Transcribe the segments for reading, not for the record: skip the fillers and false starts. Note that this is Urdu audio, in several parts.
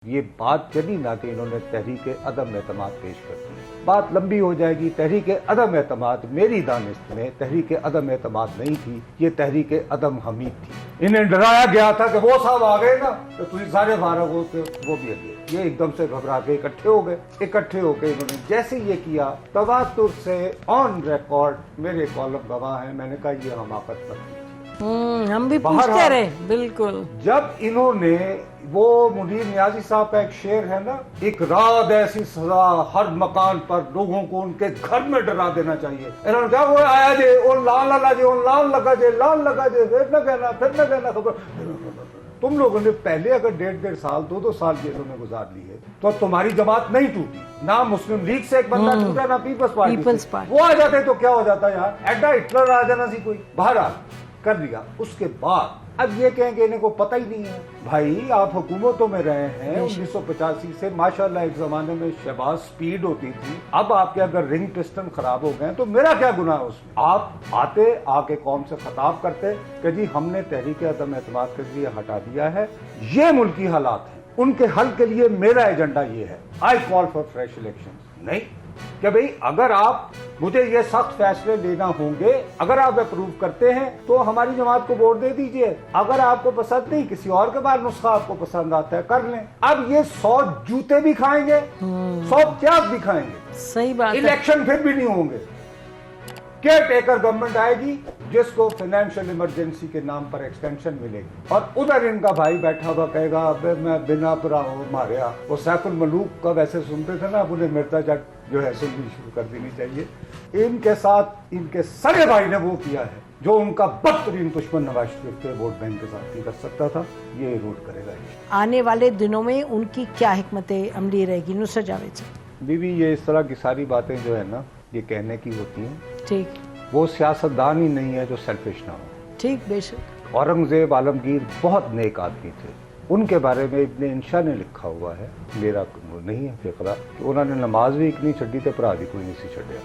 یہ بات چلی نہ کہ انہوں نے تحریک عدم اعتماد پیش کر دی، بات لمبی ہو جائے گی۔ تحریک عدم اعتماد میری دانست میں تحریک عدم اعتماد نہیں تھی، یہ تحریک عدم حمید تھی۔ انہیں ڈرایا گیا تھا کہ وہ صاحب آ گئے نا تو تجھے سارے فارغ ہو کے وہ بھی آگئے۔ یہ ایک دم سے گھبرا کے اکٹھے ہو گئے۔ اکٹھے ہو کے انہوں نے جیسے یہ کیا، تواتر سے آن ریکارڈ میرے کالم گواہ ہیں، میں نے کہا یہ حماقت پر کی۔ ہم بھی پوچھتے رہے، بالکل۔ جب انہوں نے وہ منیر نیازی صاحب کا ایک شعر ہے نا، ایک رات ایسی سزا ہر مکان پر لوگوں کو ان کے گھر میں ڈرا دینا چاہیے، انہوں نے کہا وہ آیا جے اون لان لگا جے اون لان لگا جے لان لگا جے پھر نہ کہنا خبر۔ تم لوگوں نے پہلے اگر 1.5 سال 2 سال جیلوں میں گزار لی ہے تو تمہاری جماعت نہیں ٹوٹی، نہ مسلم لیگ سے ایک بندہ ٹوٹا نہ پیپلز پارٹی سے۔ وہ آ جاتے تو کیا ہو جاتا یار، ایڈا ہٹلر آ جانا سی کوئی۔ بہرحال کر لیا۔ اس کے بعد اب یہ کہیں کہ انہیں کو پتہ ہی نہیں ہے۔ بھائی آپ حکومتوں میں رہے ہیں 1985 سے، ماشاءاللہ ایک زمانے میں شہباز سپیڈ ہوتی تھی، اب آپ کے اگر رنگ پسٹن خراب ہو گئے تو میرا کیا گناہ ہے اس میں؟ آپ آتے آ کے قوم سے خطاب کرتے کہ جی ہم نے تحریک عدم اعتماد کے ذریعے ہٹا دیا ہے، یہ ملکی حالات ہیں، ان کے حل کے لیے میرا ایجنڈا یہ ہے، آئی کال فار فریش الیکشن۔ نہیں کہ بھئی اگر آپ مجھے یہ سخت فیصلے لینا ہوں گے، اگر آپ اپروو کرتے ہیں تو ہماری جماعت کو ووٹ دے دیجئے، اگر آپ کو پسند نہیں، کسی اور کے بعد نسخہ آپ کو پسند آتا ہے کر لیں۔ اب یہ 100 جوتے بھی کھائیں گے، 100 پیاز بھی کھائیں گے، صحیح بات ہے۔ الیکشن پھر بھی نہیں ہوں گے۔ کیئر ٹیکر گورنمنٹ آئے گی جس کو فائنینشیل ایمرجنسی کے نام پر ایکسٹینشن ملے گی، اور ادھر ان کا بھائی بیٹھا ہوا کہے گا اب میں بنا پرا ماریا۔ وہ سیف الملوک کا ویسے سنتے تھے نا، اب انہیں مرزا جٹ جو ہے سننی شروع کر دینی چاہیے۔ ان کے ساتھ ان کے سڑے بھائی نے وہ کیا ہے جو ان کا بدترین دشمن نواز شریف کے ووٹ بینک کے ساتھ نہیں کر سکتا تھا، یہ روٹ کرے گا۔ آنے والے دنوں میں ان کی کیا حکمت عملی رہے گی؟ نصرت جاوید صاحب۔ بی بی یہ اس طرح کی ساری باتیں جو ہے نا یہ کہنے کی ہوتی ہیں، ٹھیک، وہ سیاستدان ہی نہیں ہے جو سیلفش نہ ہو۔ ٹھیک، بے شک۔ اورنگزیب عالمگیر بہت نیک آدمی تھے، ان کے بارے میں ابن انشا نے لکھا ہوا ہے، میرا نہیں ہے فقرہ، کہ انہوں نے نماز بھی اتنی چھڈی تھے پرا بھی کوئی نہیں سی چھڈیا۔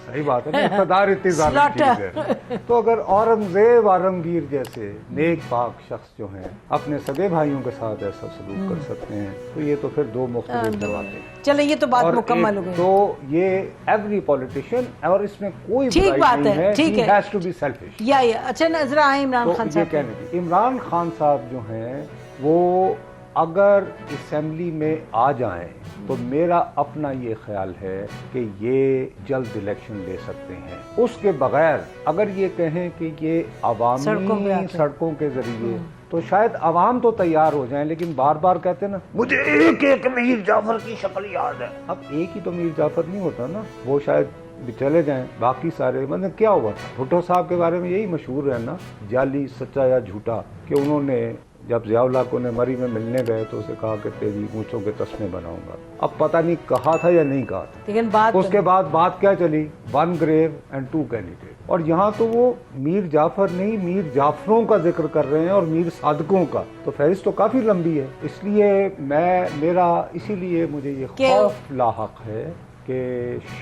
صحیح بات ہے نا، اقتدار اتنی ظالم چیز ہے۔ تو اگر اورنگزیب عالمگیر جیسے نیک پاک شخص جو ہیں اپنے سگے بھائیوں کے ساتھ ایسا سلوک کر سکتے ہیں تو یہ تو پھر دو مختلف باتیں ہیں۔ چلیں یہ تو بات مکمل ہو گئی۔ تو یہ ایوری پولیٹیشین، اور اس میں کوئی ٹھیک بات نہیں ہے، ٹھیک ہے، he has to be selfish۔ یا اچھا نظر آئے عمران خان یہ صاحب۔ کہنے کی عمران خان صاحب جو ہیں وہ اگر اسمبلی میں آ جائیں تو میرا اپنا یہ خیال ہے کہ یہ جلد الیکشن لے سکتے ہیں۔ اس کے بغیر اگر یہ کہیں کہ یہ عوامی سڑکوں کے ذریعے، تو شاید عوام تو تیار ہو جائیں، لیکن بار بار کہتے ہیں نا مجھے ایک ایک میر جعفر کی شکل یاد ہے۔ اب ایک ہی تو میر جعفر نہیں ہوتا نا، وہ شاید بھی چلے جائیں، باقی سارے مطلب کیا ہوا تھا بھٹو صاحب کے بارے میں یہی مشہور ہے نا، جعلی سچا یا جھوٹا، کہ انہوں نے جب ضیاء الحق کو مری میں ملنے گئے تو اسے کہا کہ تیری مونچھوں کے تسمے بناؤں گا۔ اب پتہ نہیں کہا تھا یا نہیں کہا تھا، لیکن بات اس کے بعد بات کیا چلی، 1 گریو اینڈ 2 کینڈیڈیٹ، اور یہاں تو وہ میر جعفر نہیں میر جعفروں کا ذکر کر رہے ہیں اور میر صادقوں کا، تو فہرست تو کافی لمبی ہے۔ اس لیے میرا اسی لیے مجھے یہ خوف لاحق ہے کہ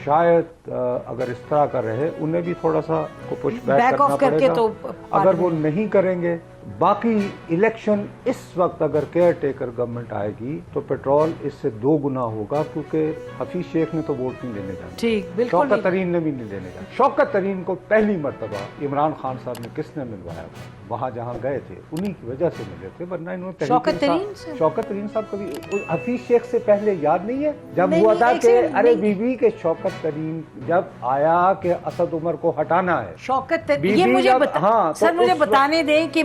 شاید اگر اس طرح کا رہے انہیں بھی تھوڑا سا کو پش بیک کرنا پڑے گا۔ اگر وہ نہیں کریں گے، باقی الیکشن اس وقت اگر کیئر ٹیکر گورنمنٹ آئے گی تو پیٹرول اس سے 2 گنا ہوگا، کیونکہ حفیظ شیخ نے تو ووٹ نہیں لینے جانا، ٹھیک، بالکل شوکت ترین نے بھی نہیں لینے جانا۔ شوکت ترین کو پہلی مرتبہ عمران خان صاحب نے کس نے ملوایا تھا؟ وہاں جہاں گئے تھے انہی کی وجہ سے ملے تھے، ورنہ انہوں نے شوکت ترین صاحب کبھی حفیظ شیخ سے پہلے یاد نہیں ہے جب ہوا تھا کہ ارے بی بی کے شوکت ترین جب آیا کہ اسد عمر کو ہٹانا ہے، شوکت یہ مجھے بتانے دیں کہ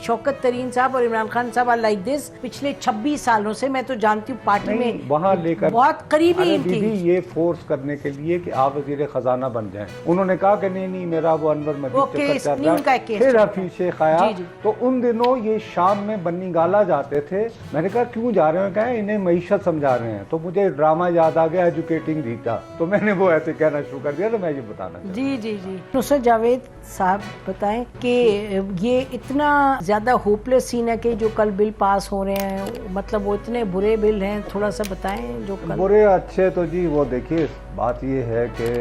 شوکت ترین صاحب اور عمران خان صاحب لائک دس پچھلے 26 سالوں سے میں تو جانتی ہوں پارٹی میں وہاں لے کر بہت قریبی تھی یہ فورس کرنے کے لیے کہ آپ وزیر خزانہ بن جائیں۔ انہوں نے کہا کہ نہیں میرا وہ انور مجید چکر چل رہا ہے، پھر حفیظ شیخ آیا۔ تو ان دنوں یہ شام میں بنی گالا جاتے تھے، میں نے کہا کیوں جا رہے ہیں؟ کہا انہیں معیشت سمجھا رہے ہیں، تو مجھے ڈرامہ یاد آ گیا ایجوکیٹنگ ریٹا، تو میں نے وہ ایسے کہنا شروع کر دیا، تو میں یہ بتانا چاہتا ہوں۔ جی نصرت جاوید صاحب بتائیں کہ یہ اتنا زیادہ ہوپلیس سین ہے کہ جو کل بل پاس ہو رہے ہیں، مطلب وہ اتنے برے بل ہیں، تھوڑا سا بتائیں جو برے اچھے۔ تو جی وہ دیکھیے بات یہ ہے کہ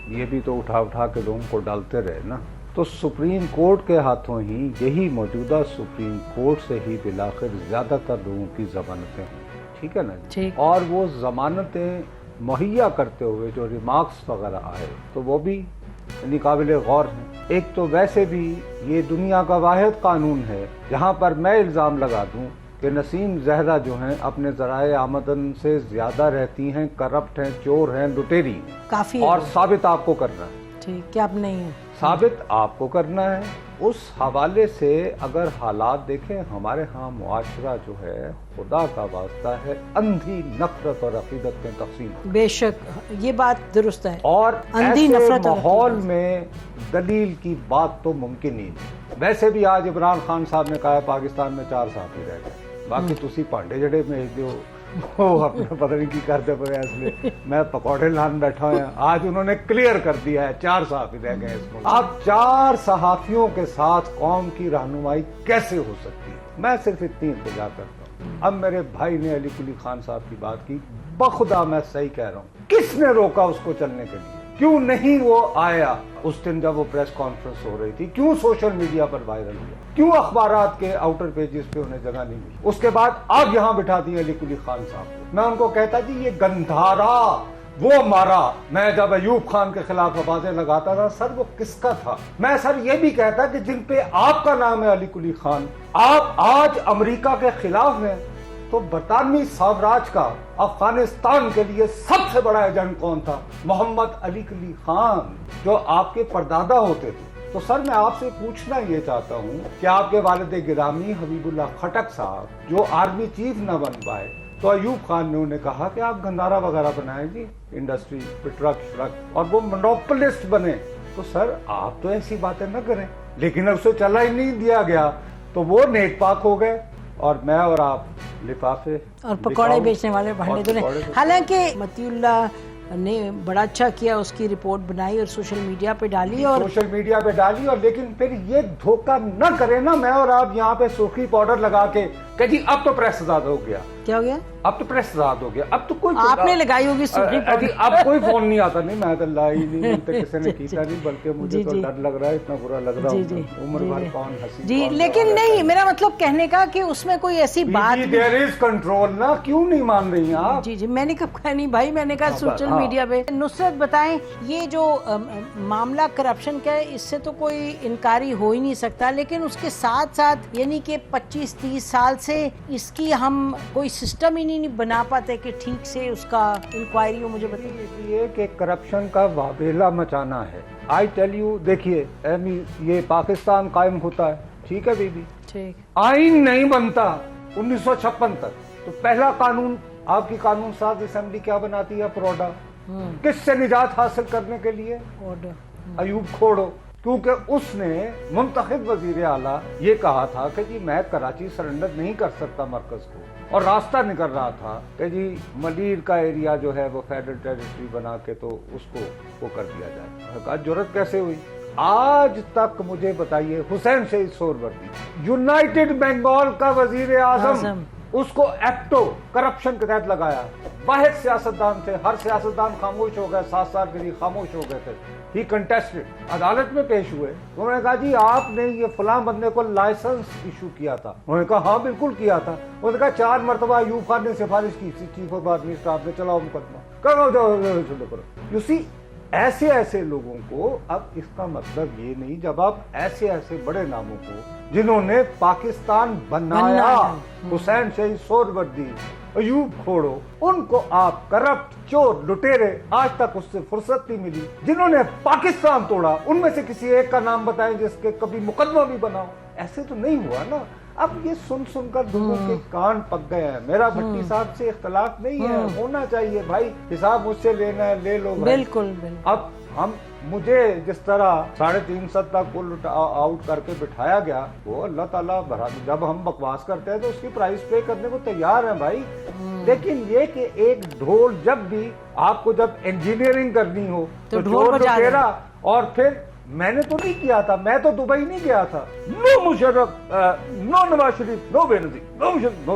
یہ بھی تو اٹھا کے لوگوں کو ڈالتے رہے نا، تو سپریم کورٹ کے ہاتھوں ہی یہی موجودہ سپریم کورٹ سے ہی بالآخر زیادہ تر لوگوں کی ضمانتیں ہیں، ٹھیک ہے نا جی؟ اور وہ ضمانتیں مہیا کرتے ہوئے جو ریمارکس وغیرہ آئے تو وہ بھی یعنی قابل غور ہیں۔ ایک تو ویسے بھی یہ دنیا کا واحد قانون ہے جہاں پر میں الزام لگا دوں کہ نسیم زہرا جو ہیں اپنے ذرائع آمدن سے زیادہ رہتی ہیں، کرپٹ ہیں، چور ہیں، لٹیری ہیں، کافی اور ثابت آپ کو کرنا ہے، ٹھیک کیا اب نہیں ہے، ثابت آپ کو کرنا ہے۔ اس حوالے سے اگر حالات دیکھیں ہمارے ہاں معاشرہ جو ہے خدا کا واسطہ ہے اندھی نفرت اور عقیدت میں تقسیم، بے شک یہ بات درست ہے، اور اندھی ایسے نفرت اور ماحول میں دلیل کی بات تو ممکن ہی نہیں۔ ویسے بھی آج عمران خان صاحب نے کہا ہے پاکستان میں 4 صحافی رہ گئے، باقی تسی پانڈے جڑے بھیج دیو وہ اپنا پتہ نہیں کی کرتے پڑے، اس لیے میں پکوڑے لان بیٹھا ہوں۔ آج انہوں نے کلیئر کر دیا ہے 4 صحافی رہ گئے اس ملک۔ اب 4 صحافیوں کے ساتھ قوم کی رہنمائی کیسے ہو سکتی ہے؟ میں صرف اتنی التجا کرتا ہوں۔ اب میرے بھائی نے علی قلی خان صاحب کی بات کی، بخدا میں صحیح کہہ رہا ہوں، کس نے روکا اس کو چلنے کے لیے؟ کیوں نہیں وہ آیا اس دن جب وہ پریس کانفرنس ہو رہی تھی؟ کیوں سوشل میڈیا پر وائرل ہوا؟ کیوں اخبارات کے آؤٹر پیجز پہ انہیں جگہ نہیں ملی؟ اس کے بعد آپ یہاں بٹھا دیے علی قلی خان صاحب کو۔ میں ان کو کہتا جی یہ گندھارا وہ مارا، میں جب ایوب خان کے خلاف آوازیں لگاتا تھا سر وہ کس کا تھا؟ میں سر یہ بھی کہتا کہ جن پہ آپ کا نام ہے علی قلی خان، آپ آج امریکہ کے خلاف ہیں، تو برطانوی سامراج کا افغانستان کے لیے سب سے بڑا ایجنٹ کون تھا؟ محمد علی قلی خان، جو آپ کے پردادا ہوتے تھے۔ تو سر میں آپ سے پوچھنا یہ چاہتا ہوں کہ آپ کے والد گرامی حبیب اللہ خٹک صاحب جو آرمی چیف نہ بن پائے تو ایوب خان نے انہیں کہا کہ آپ گندھارا وغیرہ بنائیں جی انڈسٹری پہ ٹرک شرک، اور وہ منوپلسٹ بنے۔ تو سر آپ تو ایسی باتیں نہ کریں، لیکن اسے چلا ہی نہیں دیا گیا تو وہ نیک پاک ہو گئے، اور میں اور آپ لفافے اور پکوڑے بیچنے والے بھانڈے دھونے۔ حالانکہ متی اللہ نے بڑا اچھا کیا، اس کی رپورٹ بنائی اور سوشل میڈیا پہ ڈالی، اور سوشل میڈیا پہ ڈالی، اور لیکن پھر یہ دھوکہ نہ کرے نا میں اور آپ یہاں پہ سرخی پاؤڈر لگا کے کہ جی اب تو پریس آزاد ہو گیا، کیا ہو گیا؟ اب تو پریس آزاد ہو گیا، اب تو کوئی آپ نے لگائی ہوگی سرخی پاؤڈر، اب کوئی فون نہیں آتا، نہیں میں تو لائی نہیں، مجھے کسی نے کیتا نہیں، بلکہ مجھے تو ڈر لگ رہا ہے، اتنا برا لگ رہا ہے، عمر بھر کون ہنسی جی، لیکن نہیں، میرا مطلب کہنے کا کہ اس میں کوئی ایسی بات دیر از کنٹرول نا، کیوں نہیں مان رہی ہیں آپ؟ جی جی، میں نے کب کہا نہیں بھائی، میں نے کہا سوشل میڈیا پہ۔ نصرت بتائیں، یہ جو معاملہ کرپشن کا ہے اس سے تو کوئی انکاری ہو ہی نہیں سکتا، لیکن اس کے ساتھ ساتھ یعنی کہ 25-30 سال سے اس کی ہم کوئی سسٹم ہی نہیں بنا پاتے کہ ٹھیک سے اس کا انکوائری ہو۔ مجھے بتائیے یہ کہ کرپشن کا واویلا مچانا ہے۔ آئی ٹیل یو، دیکھیے یہ پاکستان قائم ہوتا ہے، ٹھیک ہے بی بی، ٹھیک، آئین نہیں بنتا 1956 تک، تو پہلا قانون آپ کی قانون ساز اسمبلی کیا بناتی ہے؟ پروڈا۔ کس سے نجات حاصل کرنے کے لیے؟ ایوب کھوڑو، کیونکہ اس نے منتخب وزیر اعلیٰ یہ کہا تھا کہ جی میں کراچی سرنڈر نہیں کر سکتا مرکز کو، اور راستہ نکل رہا تھا کہ جی ملیر کا ایریا جو ہے وہ فیڈرل ٹیریٹری بنا کے تو اس کو وہ کر دیا جائے۔ میں نے کہا جرأت کیسے ہوئی؟ آج تک مجھے بتائیے حسین شہید سہروردی یونائٹڈ بنگال کا وزیر اعظم، اس کو ایکٹو کرپشن کے تحت لگایا، واحد سیاستدان تھے، ہر سیاستدان خاموش ہو گئے، 7 سال کے لیے خاموش ہو گئے تھے۔ ہی کنٹیسٹڈ، عدالت میں پیش ہوئے، انہوں نے کہا جی آپ نے یہ فلاں بندے کو لائسنس ایشو کیا تھا، انہوں نے کہا ہاں بالکل کیا تھا، انہوں نے کہا 4 مرتبہ ایوب خان نے سفارش کی، چیف آف آرمی اسٹاف نے چلاؤ مقدمہ، کرو۔ یو سی ایسے لوگوں کو، اب اس کا مطلب یہ نہیں جب آپ ایسے بڑے ناموں کو جنہوں نے پاکستان بنایا، حسین شہید سہروردی، ایوب کھوڑو، ان کو آپ کرپٹ، چور، لٹیرے، آج تک اس سے فرصت نہیں ملی، جنہوں نے پاکستان توڑا ان میں سے کسی ایک کا نام بتائیں جس کے کبھی مقدمہ بھی بناؤ۔ ایسے تو نہیں ہوا نا۔ اب یہ سن کر لوگوں کے کان پک گئے ہیں۔ میرا بھٹی صاحب سے اختلاف نہیں ہے، ہونا چاہیے بھائی، حساب مجھ سے لینا ہے لے لو بھائی۔ بالکل۔ اب مجھے جس طرح 350 تک کل آؤٹ کر کے بٹھایا گیا، وہ اللہ تعالیٰ جب ہم بکواس کرتے ہیں تو اس کی پرائز پے کرنے کو تیار ہیں بھائی، لیکن یہ کہ ایک ڈھول جب بھی آپ کو جب انجینئرنگ کرنی ہو تو ڈھول بجا، اور پھر میں نے تو نہیں کیا تھا، میں تو دبئی نہیں گیا تھا، نو مشرف، نو نواز شریف، نو بینظیر، نو مشرف، نو،